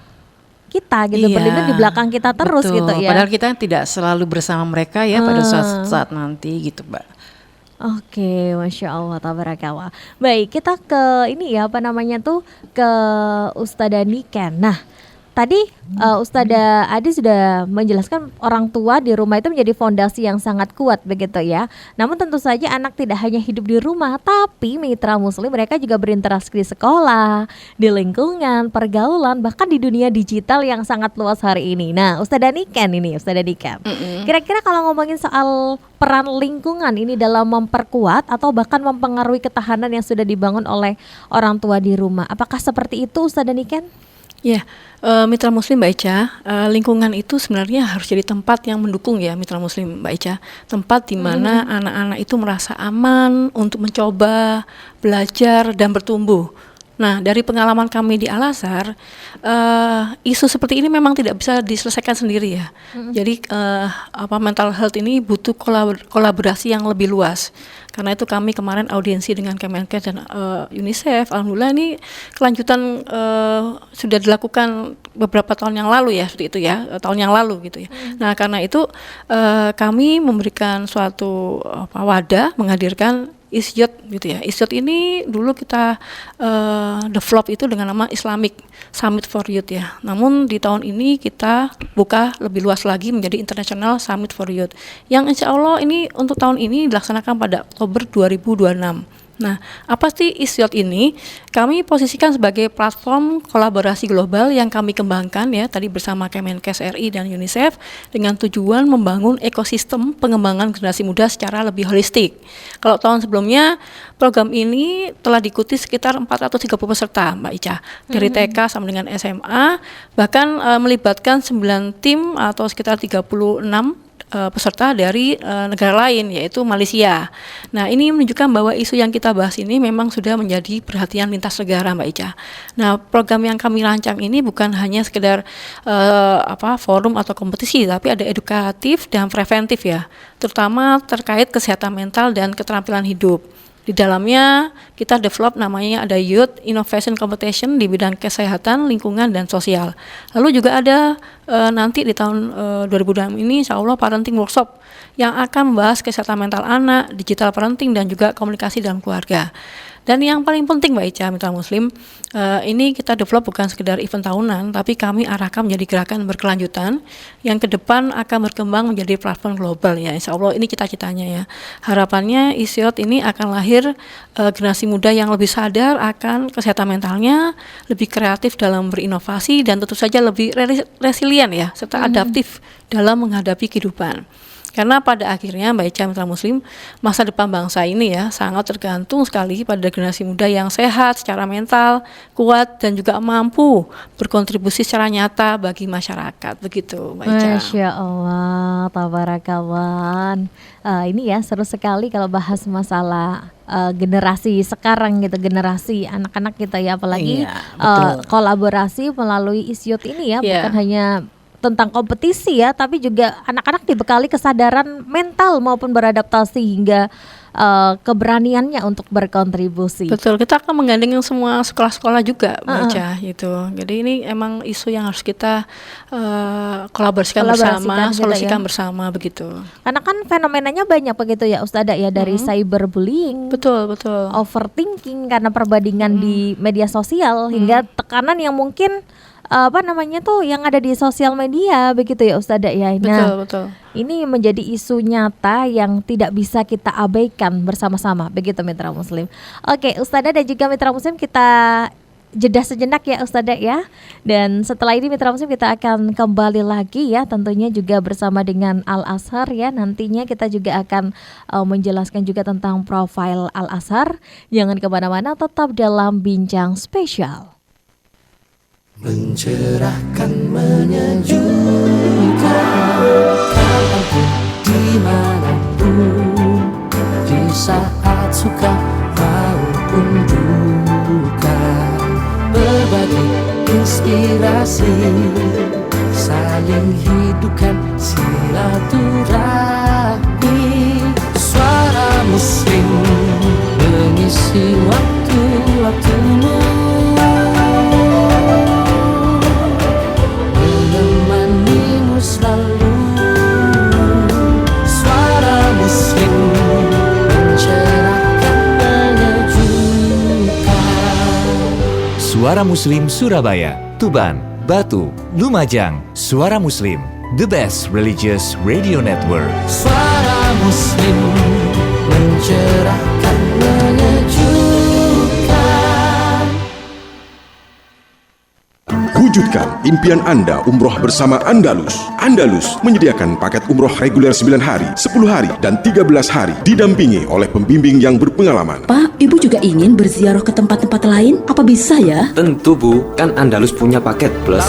kita gitu, Iya, berlindung di belakang kita terus betul. gitu ya. Padahal kita tidak selalu bersama mereka ya pada saat nanti gitu Mbak. Oke, Masya Allah, tabarakallah. Baik, kita ke ini ya, ke Ustadzah Niken. Nah, tadi Ustadzah Adi sudah menjelaskan orang tua di rumah itu menjadi fondasi yang sangat kuat begitu ya. Namun tentu saja anak tidak hanya hidup di rumah, tapi mitra muslim mereka juga berinteraksi di sekolah, di lingkungan, pergaulan, bahkan di dunia digital yang sangat luas hari ini. Nah, Ustadzah Niken, kira-kira kalau ngomongin soal peran lingkungan ini dalam memperkuat atau bahkan mempengaruhi ketahanan yang sudah dibangun oleh orang tua di rumah, apakah seperti itu Ustadzah Niken? Ya, mitra muslim Mbak Ica, lingkungan itu sebenarnya harus jadi tempat yang mendukung ya mitra muslim Mbak Ica. Tempat di mana anak-anak itu merasa aman untuk mencoba, belajar dan bertumbuh. Nah, dari pengalaman kami di Al-Azhar, isu seperti ini memang tidak bisa diselesaikan sendiri ya. Jadi mental health ini butuh kolaborasi yang lebih luas. Karena itu kami kemarin audiensi dengan Kemenkes dan UNICEF. Alhamdulillah ini kelanjutan sudah dilakukan beberapa tahun yang lalu ya, seperti itu ya, tahun yang lalu gitu ya. Nah, karena itu kami memberikan suatu wadah menghadirkan ISYOT gitu ya. ISYOT ini dulu kita develop itu dengan nama Islamic Summit for Youth ya. Namun di tahun ini kita buka lebih luas lagi menjadi International Summit for Youth, yang insya Allah ini untuk tahun ini dilaksanakan pada Oktober 2026. Nah, apa sih ISYOT ini? Kami posisikan sebagai platform kolaborasi global yang kami kembangkan ya, tadi bersama Kemenkes RI dan UNICEF dengan tujuan membangun ekosistem pengembangan generasi muda secara lebih holistik. Kalau tahun sebelumnya, program ini telah diikuti sekitar 430 peserta, Mbak Ica, dari TK sampai dengan SMA, bahkan melibatkan 9 tim atau sekitar 36 peserta dari negara lain, yaitu Malaysia. Nah, ini menunjukkan bahwa isu yang kita bahas ini memang sudah menjadi perhatian lintas negara, Mbak Ica. Nah, program yang kami rancang ini bukan hanya sekedar forum atau kompetisi, tapi ada edukatif dan preventif ya, terutama terkait kesehatan mental dan keterampilan hidup. Di dalamnya kita develop namanya ada Youth Innovation Competition di bidang kesehatan, lingkungan, dan sosial. Lalu juga ada nanti di tahun 2006 ini insya Allah parenting workshop yang akan membahas kesehatan mental anak, digital parenting, dan juga komunikasi dalam keluarga. Dan yang paling penting Mbak Ica, mitra muslim, ini kita develop bukan sekedar event tahunan, tapi kami arahkan menjadi gerakan berkelanjutan yang ke depan akan berkembang menjadi platform global ya. Insya Allah ini cita-citanya ya. Harapannya ISYOT ini akan lahir generasi muda yang lebih sadar akan kesehatan mentalnya, lebih kreatif dalam berinovasi, dan tentu saja lebih resilient ya, serta adaptif dalam menghadapi kehidupan. Karena pada akhirnya Mbak Ica, mitra muslim, masa depan bangsa ini ya sangat tergantung sekali pada generasi muda yang sehat secara mental, kuat, dan juga mampu berkontribusi secara nyata bagi masyarakat. Begitu Mbak Ica. Masya Allah, tabarakallah. Ini ya seru sekali kalau bahas masalah generasi sekarang gitu, generasi anak-anak kita ya, apalagi kolaborasi melalui ISYOT ini ya, bukan hanya tentang kompetisi ya, tapi juga anak-anak dibekali kesadaran mental maupun beradaptasi hingga keberaniannya untuk berkontribusi. Betul, kita akan menggandeng semua sekolah-sekolah juga baca gitu. Jadi ini emang isu yang harus kita kolaborasikan bersama, solusikan bersama begitu. Karena kan fenomenanya banyak begitu ya Ustadzah ya, dari cyberbullying, betul, overthinking karena perbandingan di media sosial, hingga tekanan yang mungkin yang ada di sosial media begitu ya Ustadzah ya. Nah, betul. Ini menjadi isu nyata yang tidak bisa kita abaikan bersama-sama begitu mitra muslim. Oke, Ustadzah dan juga mitra muslim, kita jeda sejenak ya Ustadzah ya. Dan setelah ini mitra muslim kita akan kembali lagi ya, tentunya juga bersama dengan Al-Azhar ya. Nantinya kita juga akan menjelaskan juga tentang profil Al-Azhar. Jangan kemana-mana, tetap dalam Bincang Spesial. Mencerahkan, menyejukkan, kapanpun, dimanapun, di saat suka maupun duka, berbagi inspirasi, saling hidupkan silaturahmi. Suara Muslim mengisi waktu-waktumu, selalu. Suara Muslim mencerahkan, menyejukkan. Suara Muslim Surabaya, Tuban, Batu, Lumajang, Suara Muslim, the best religious radio network. Suara Muslim mencerahkan, menyejukkan. Wujudkan impian Anda umroh bersama Andalus. Andalus menyediakan paket umroh reguler 9 hari, 10 hari, dan 13 hari didampingi oleh pembimbing yang berpengalaman. Pak, Ibu juga ingin berziarah ke tempat-tempat lain? Apa bisa ya? Tentu Bu, kan Andalus punya paket plus.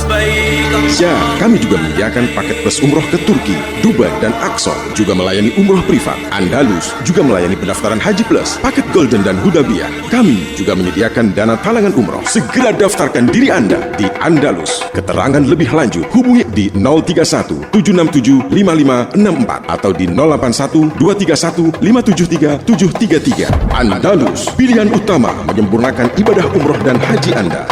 Ya, kami juga menyediakan paket plus umroh ke Turki, Dubai, dan Aqsa. Juga melayani umroh privat. Andalus juga melayani pendaftaran Haji Plus, paket Golden dan Hudabiyah. Kami juga menyediakan dana talangan umroh. Segera daftarkan diri Anda di Andalus. Keterangan lebih lanjut hubungi di 031 767 5564 atau di 081 231 573 733. Andalus, pilihan utama menyempurnakan ibadah umroh dan haji Anda.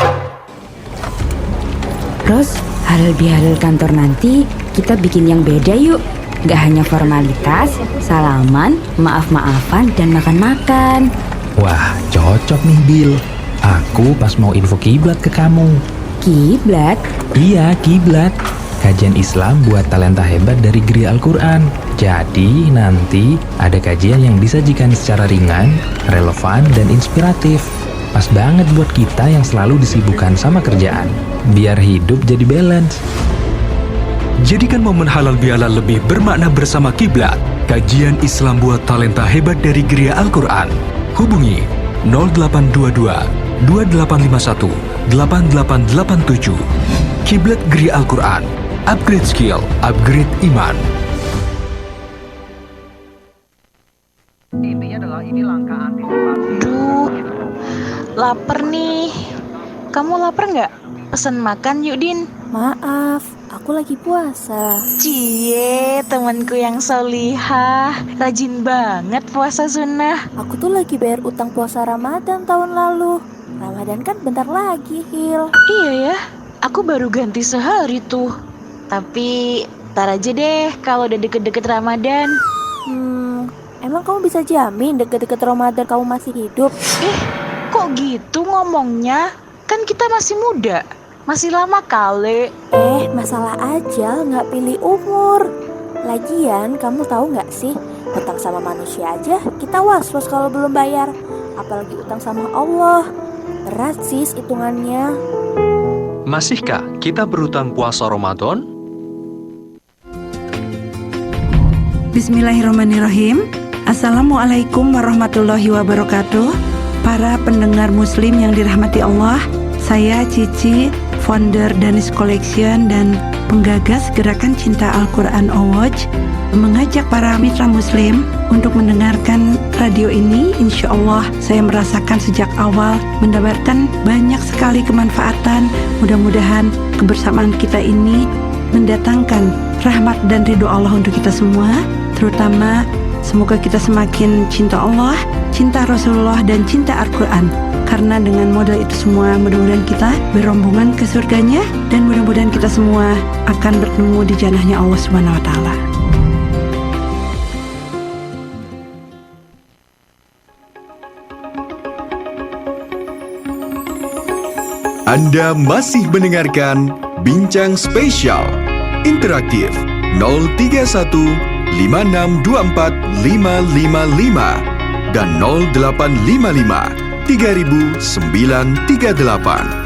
Ros, halal bihalal kantor nanti kita bikin yang beda yuk. Gak hanya formalitas, salaman, maaf-maafan, dan makan-makan. Wah, cocok nih Bil. Aku pas mau info kiblat ke kamu. Kiblat? Iya, kiblat. Kajian Islam buat talenta hebat dari Gria Al-Quran. Jadi nanti ada kajian yang disajikan secara ringan, relevan, dan inspiratif. Pas banget buat kita yang selalu disibukkan sama kerjaan. Biar hidup jadi balance. Jadikan momen halal bihalal lebih bermakna bersama Kiblat. Kajian Islam buat talenta hebat dari Gria Al-Quran. Hubungi 0822 2851 8887. Kiblat Gria Al-Quran. Upgrade skill, upgrade iman. Intinya adalah ini langkah antisipasi. Duh, lapar nih. Kamu lapar nggak? Pesan makan yuk, Din. Maaf, aku lagi puasa. Cie, temanku yang solihah. Rajin banget puasa sunnah. Aku tuh lagi bayar utang puasa Ramadan tahun lalu. Ramadan kan bentar lagi, Hil. Iya ya, aku baru ganti sehari tuh. Tapi ntar aja deh kalau udah deket-deket Ramadan. Emang kamu bisa jamin deket-deket Ramadan kamu masih hidup? Kok gitu ngomongnya? Kan kita masih muda, masih lama kali. Masalah aja nggak pilih umur. Lagian kamu tahu nggak sih, utang sama manusia aja kita was-was kalau belum bayar. Apalagi utang sama Allah. Berat sis hitungannya. Masihkah kita berutang puasa Ramadan? Bismillahirrahmanirrahim. Assalamualaikum warahmatullahi wabarakatuh. Para pendengar muslim yang dirahmati Allah, saya Cici, founder Danis Collection dan penggagas Gerakan Cinta Al-Quran Awatch, mengajak para mitra muslim untuk mendengarkan radio ini. Insya Allah saya merasakan sejak awal mendapatkan banyak sekali kemanfaatan. Mudah-mudahan kebersamaan kita ini mendatangkan rahmat dan ridho Allah untuk kita semua. Terutama semoga kita semakin cinta Allah, cinta Rasulullah, dan cinta Al-Quran. Karena dengan modal itu semua mudah-mudahan kita berombongan ke surganya, dan mudah-mudahan kita semua akan bertemu di jannahnya Allah Subhanahu wa Ta'ala. Anda masih mendengarkan Bincang Spesial Interaktif 031 5624 555 dan 0855 3938.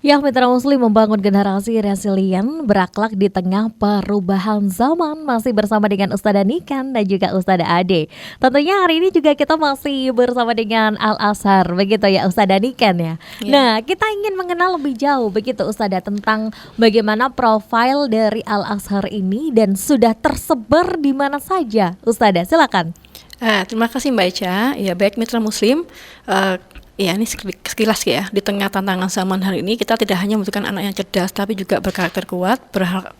Ya, mitra muslim membangun generasi resilient berakhlak di tengah perubahan zaman. Masih bersama dengan Ustadzah Nikan dan juga Ustadzah Ade. Tentunya hari ini juga kita masih bersama dengan Al-Azhar, begitu ya Ustadzah Nikan ya. Nah, kita ingin mengenal lebih jauh begitu Ustadzah tentang bagaimana profil dari Al-Azhar ini dan sudah tersebar di mana saja. Ustadzah, silakan. Terima kasih Mbak Ica. Ya, baik mitra muslim. Ya, ini sekilas ya, di tengah tantangan zaman hari ini kita tidak hanya membutuhkan anak yang cerdas, tapi juga berkarakter kuat,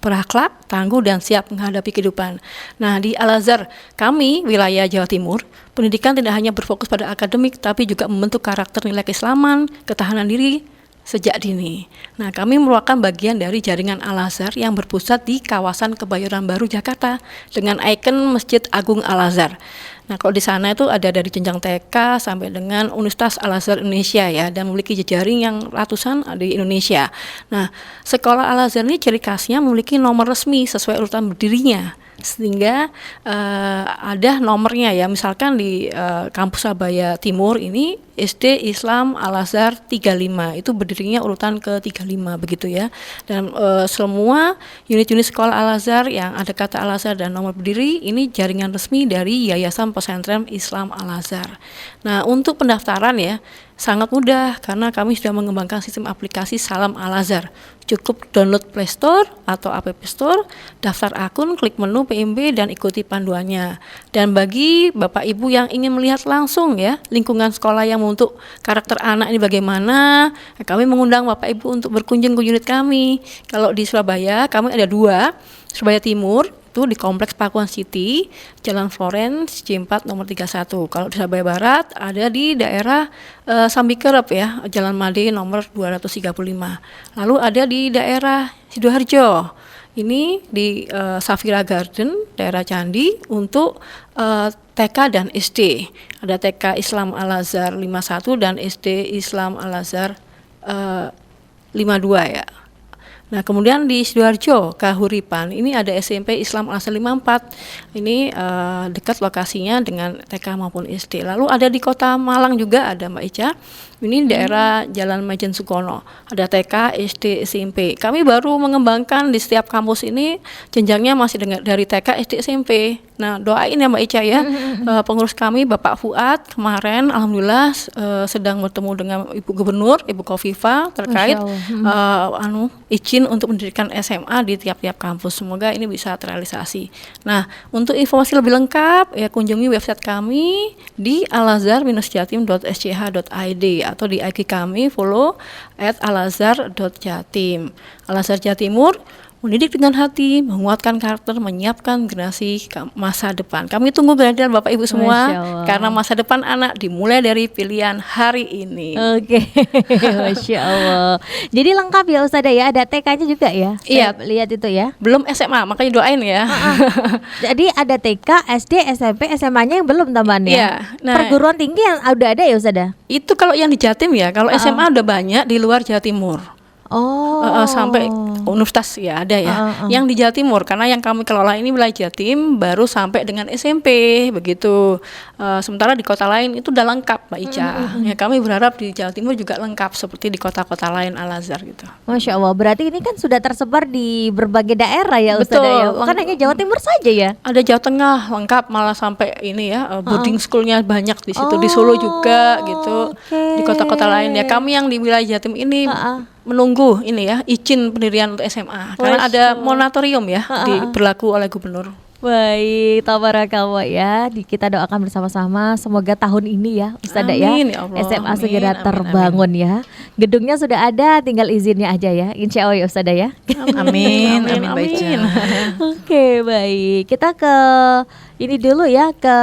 berakhlak, tangguh, dan siap menghadapi kehidupan. Nah, di Al-Azhar, kami, wilayah Jawa Timur, pendidikan tidak hanya berfokus pada akademik, tapi juga membentuk karakter nilai keislaman, ketahanan diri, sejak dini. Nah, kami merupakan bagian dari jaringan Al-Azhar yang berpusat di kawasan Kebayoran Baru, Jakarta dengan ikon Masjid Agung Al-Azhar. Nah, kalau di sana itu ada dari jenjang TK sampai dengan Universitas Al-Azhar Indonesia ya, dan memiliki jejaring yang ratusan di Indonesia. Nah, sekolah Al-Azhar ini ciri khasnya memiliki nomor resmi sesuai urutan berdirinya, sehingga ada nomornya ya. Misalkan di kampus Surabaya Timur ini SD Islam Al-Azhar 35, itu berdirinya urutan ke 35 begitu ya. Dan semua unit-unit sekolah Al-Azhar yang ada kata Al-Azhar dan nomor berdiri ini jaringan resmi dari Yayasan Pesantren Islam Al-Azhar. Nah, untuk pendaftaran ya sangat mudah karena kami sudah mengembangkan sistem aplikasi Salam Al-Azhar. Cukup download Play Store atau App Store, daftar akun, klik menu PMB dan ikuti panduannya. Dan bagi Bapak Ibu yang ingin melihat langsung ya lingkungan sekolah yang untuk karakter anak ini bagaimana, kami mengundang Bapak Ibu untuk berkunjung ke unit kami. Kalau di Surabaya kami ada 2, Surabaya Timur itu di Kompleks Pakuan City, Jalan Florence, C4 nomor 31. Kalau di Surabaya Barat ada di daerah Sambikerep ya, Jalan Made nomor 235. Lalu ada di daerah Sidoarjo. Ini di Safira Garden, daerah Candi untuk TK dan SD. Ada TK Islam Al-Azhar 51 dan SD Islam Al-Azhar 52 ya. Nah, kemudian di Sidoarjo, Kahuripan, ini ada SMP Islam Al-Azhar 54. Ini dekat lokasinya dengan TK maupun SD. Lalu ada di Kota Malang juga ada Mbak Ica. Ini daerah Jalan Majen Sukono. Ada TK, SD, SMP. Kami baru mengembangkan di setiap kampus ini jenjangnya masih dari TK, SD, SMP. Nah, doain ya Mbak Ica ya. Pengurus kami Bapak Fuad kemarin alhamdulillah sedang bertemu dengan Ibu Gubernur, Ibu Kofifa terkait izin untuk mendirikan SMA di tiap-tiap kampus. Semoga ini bisa terrealisasi. Nah, untuk informasi lebih lengkap ya kunjungi website kami di alazhar-jatim.sch.id atau di IG kami follow @alazhar.jatim. Al-Azhar Jawa Timur mendidik dengan hati, menguatkan karakter, menyiapkan generasi masa depan. Kami tunggu kehadiran Bapak Ibu semua karena masa depan anak dimulai dari pilihan hari ini. Oke, Masya Allah. Jadi lengkap ya Ustazah ya, ada TK-nya juga ya? Iya, lihat itu ya. Belum SMA, makanya doain ya. Jadi ada TK, SD, SMP, SMA-nya yang belum tambahannya. Iya. Nah, perguruan tinggi yang udah ada ya Ustazah? Itu kalau yang di Jatim ya, kalau SMA udah banyak di luar Jawa Timur. Sampai universitas ya ada ya. Yang di Jawa Timur karena yang kami kelola ini wilayah Jatim baru sampai dengan SMP begitu. Sementara di kota lain itu udah lengkap Mbak Ica. Ya kami berharap di Jawa Timur juga lengkap seperti di kota-kota lain Al-Azhar gitu. Masya Allah, berarti ini kan sudah tersebar di berbagai daerah ya Ustazah ya. Bukan hanya Jawa Timur saja ya. Ada Jawa Tengah lengkap, malah sampai ini ya boarding schoolnya banyak di situ. Di Solo juga gitu. Di kota-kota lain ya. Kami yang di wilayah Jatim ini menunggu ini ya izin pendirian untuk SMA karena ada moratorium ya berlaku oleh gubernur. Baik, tabarakallah ya. Kita doakan bersama-sama semoga tahun ini ya Ustazah ya Allah, SMA segera terbangun ya. Gedungnya sudah ada, tinggal izinnya aja ya. Insya Allah ya Ustazah ya. Amin, baik. Oke, baik. Kita ke ini dulu ya, ke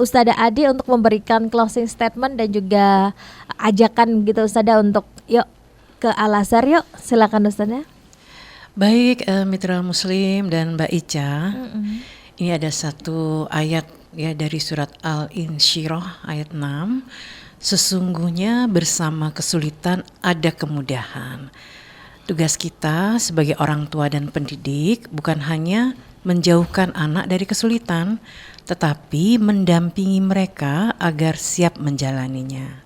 Ustazah Adi untuk memberikan closing statement dan juga ajakan gitu Ustazah untuk yuk ke Al-Azhar yuk, silakan Ustazah. Baik, mitra Muslim dan Mbak Ica, ini ada satu ayat ya dari surat Al-Insyirah ayat 6. Sesungguhnya bersama kesulitan ada kemudahan. Tugas kita sebagai orang tua dan pendidik bukan hanya menjauhkan anak dari kesulitan, tetapi mendampingi mereka agar siap menjalaninya.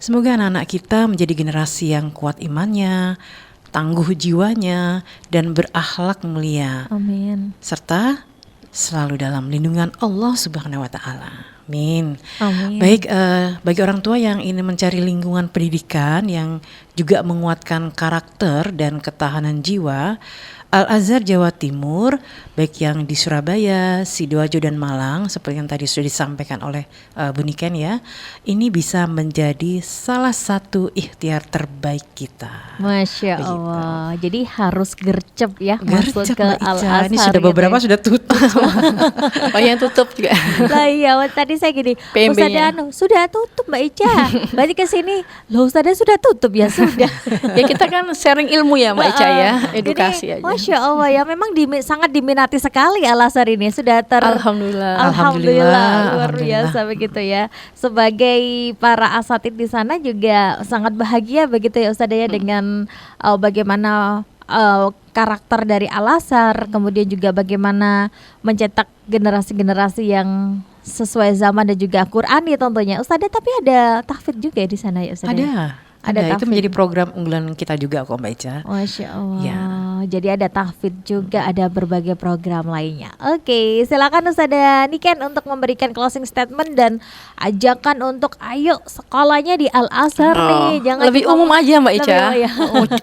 Semoga anak-anak kita menjadi generasi yang kuat imannya, tangguh jiwanya, dan berakhlak mulia. Amin. Serta selalu dalam lindungan Allah Subhanahu wa Ta'ala. Amin. Amin. Baik, bagi orang tua yang ingin mencari lingkungan pendidikan yang juga menguatkan karakter dan ketahanan jiwa, Al-Azhar Jawa Timur, baik yang di Surabaya, Sidoarjo dan Malang, seperti yang tadi sudah disampaikan oleh Bu Niken ya, ini bisa menjadi salah satu ikhtiar terbaik kita. Masya Allah, jadi harus gercep ya masuk ke Al-Azhar. Ini sudah beberapa sudah tutup. Yang tutup juga. Lah iya, tadi saya gini, Ustazah sudah tutup Mbak Ica. Berarti ke sini, loh Ustazah sudah tutup ya. sudah. Ya kita kan sharing ilmu ya Mbak Ica ya, edukasi Ini, aja. Masya Allah ya, memang sangat diminati sekali Al-Azhar ini. Sudah Alhamdulillah. Luar biasa begitu ya. Sebagai para asatid di sana juga sangat bahagia begitu ya Ustazah ya dengan bagaimana karakter dari Al-Azhar, kemudian juga bagaimana mencetak generasi-generasi yang sesuai zaman dan juga Qur'ani tentunya. Ustazah, tapi ada tahfidz juga di sana ya Ustazah? Ada itu menjadi program unggulan kita juga kok Mbak Ica. Masya Allah. Ya. Jadi ada tahfidz juga, ada berbagai program lainnya. Oke, silakan Ustazah Niken untuk memberikan closing statement dan ajakan untuk ayo sekolahnya di Al-Azhar nih. Jangan lebih umum aja Mbak Ica.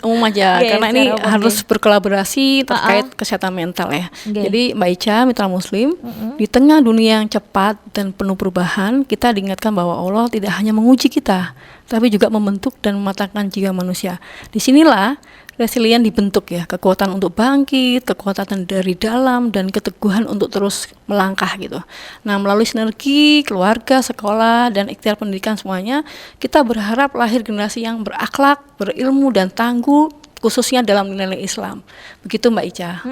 Umum aja Okay, karena ini secara umum, harus berkolaborasi terkait kesehatan mental ya. Okay. Jadi Mbak Ica, mitra muslim, di tengah dunia yang cepat dan penuh perubahan, kita diingatkan bahwa Allah tidak hanya menguji kita, tapi juga membentuk dan mematangkan jiwa manusia. Disinilah resilient dibentuk ya, kekuatan untuk bangkit, kekuatan dari dalam, dan keteguhan untuk terus melangkah gitu. Nah, melalui sinergi keluarga, sekolah, dan ikhtiar pendidikan semuanya, kita berharap lahir generasi yang berakhlak, berilmu, dan tangguh, khususnya dalam nilai Islam. Begitu Mbak Ica.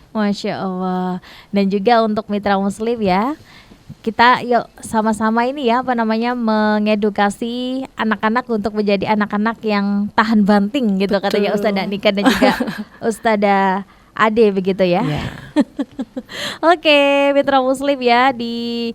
Masya Allah. Dan juga untuk mitra muslim ya, kita yuk sama-sama ini ya mengedukasi anak-anak untuk menjadi anak-anak yang tahan banting gitu. Betul. Katanya Ustazah Nika dan juga Ustazah Ade begitu ya. Oke, mitra muslim ya, di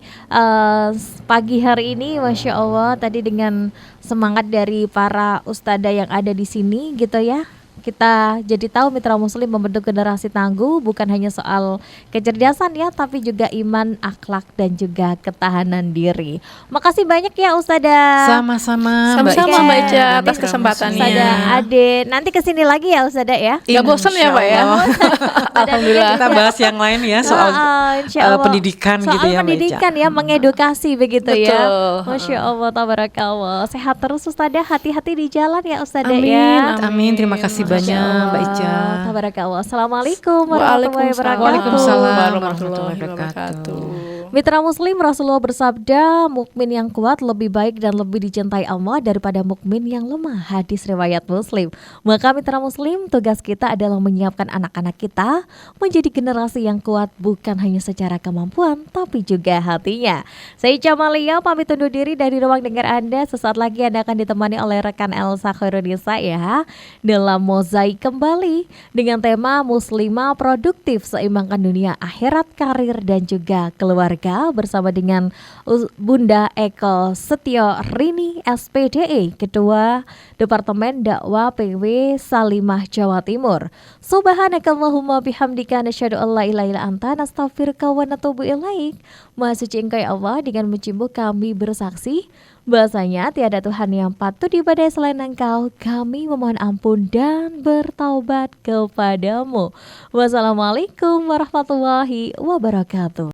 pagi hari ini Masya Allah tadi dengan semangat dari para ustadzah yang ada di sini gitu ya, kita jadi tahu mitra muslim membentuk generasi tangguh bukan hanya soal kecerdasan ya, tapi juga iman, akhlak, dan juga ketahanan diri. Makasih banyak ya Ustazah. Sama-sama Mbak Ica atas kesempatannya. Ustazah Ade, nanti kesini lagi ya Ustazah ya. Gak bosan ya Mbak ya. Alhamdulillah. Kita bahas yang lain ya soal pendidikan soal gitu ya Mbak Ica. pendidikan ya, mengedukasi begitu ya. Betul. Masya Allah, tabarakallah. Sehat terus Ustazah, hati-hati di jalan ya Ustazah Amin, ya. amin. Terima kasih banyak Mbak Ica. Tabarakallah. Assalamualaikum warahmatullahi wabarakatuh. Waalaikumsalam warahmatullahi wabarakatuh. Mitra muslim, Rasulullah bersabda, mukmin yang kuat lebih baik dan lebih dicintai Allah daripada mukmin yang lemah. Hadis riwayat Muslim. Maka mitra muslim, tugas kita adalah menyiapkan anak-anak kita menjadi generasi yang kuat bukan hanya secara kemampuan tapi juga hatinya. Saya Jamalia pamit undur diri dari ruang dengar Anda. Sesaat lagi Anda akan ditemani oleh rekan Elsa Khairunisa ya dalam Mozaik kembali dengan tema Muslimah Produktif, Seimbangkan Dunia Akhirat, Karir, dan juga Keluarga bersama dengan Bunda Eko Setio Rini SPDE, Ketua Departemen Dakwah PW Salimah Jawa Timur. Subhanakallahumma bihamdika nasyhadu an la ilaha illa anta nastaghfiruka wa natubu ilaik. Maha suci Engkau ya Allah, dengan mencium kami bersaksi bahasanya tiada Tuhan yang patut diibadahi selain Engkau. Kami memohon ampun dan bertaubat kepadamu. Wassalamualaikum warahmatullahi wabarakatuh.